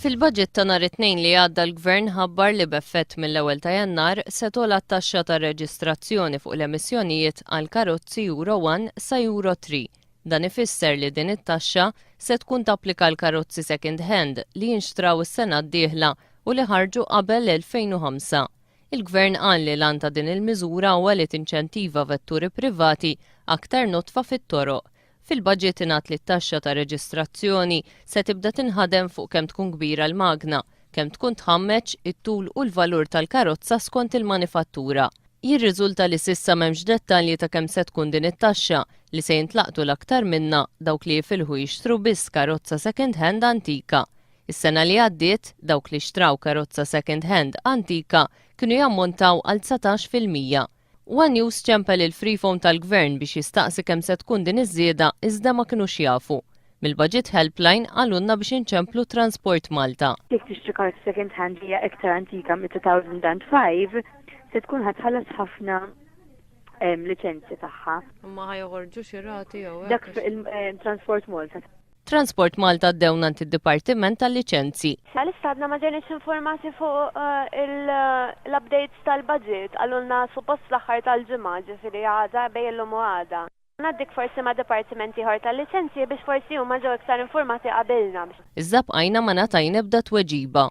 Fil-budget ta' nhar it-tnejn li għadda l-Gvern ħabbar li b'effett mill-ewwel ta' Jannar se togħla t-taxxa ta' reġistrazzjoni fuq l-emissjonijiet għal karozzi Euro 1 sa Euro 3. Dan ifisser li din it-taxxa se tkun tapplika l karozzi second hand li jinxtraw is-sena d-dieħla u li ħarġu qabel l-2005. Il-Gvern qal li l-għan ta' din il-miżura huwa li tinċentiva vetturi privati aktar notfa fit-toroq. Fil-budget ingħat li t-taxxa ta' reġistrazzjoni se tibda tinħadem fuq kemm tkun kbira l-magna, kemm tkun tħammeġ it-tul u l-valur tal-karozza skont il-manifattura. Jirriżulta li s'issa m'hemmx dettalji ta' kemm se tkun din it-taxxa li se jintlaqtu l-aktar minna dawk li jifilħu jixtru biss karozza second hand antika. Is-sena li għaddiet dawk li xtraw karozza second hand antika kienu jammontaw għal 19%. One News ċempel il-freeform tal-Gvern biex jistaqsi kemm se tkun din iż-żieda iżda ma kinux jafu. Mill-Budget Helpline għalunna biex inċemplu Transport Malta. Jekk tixtri karozza second hand li hija iktar antika mit-2005 se tkun ħatħallas ħafna liċenzji tagħha. Ma ħajħorġu xi rati jew Dak il-Transport Malta. Transport Malta ddewnant id-Dipartiment tal-Liċenzji. Għal-istadna ma ġenix informati fuq l-updates tal-budget għallunna suppost l-axħar tal-ġimgħa ġifieri għada bejn u għada. Naddik forsi ma' dipartimenti ħor tal-liċenzji biex forsi huma ġew iktar informati qabilna. Iżda bqajna ma ngħatajna ebda tweġiba.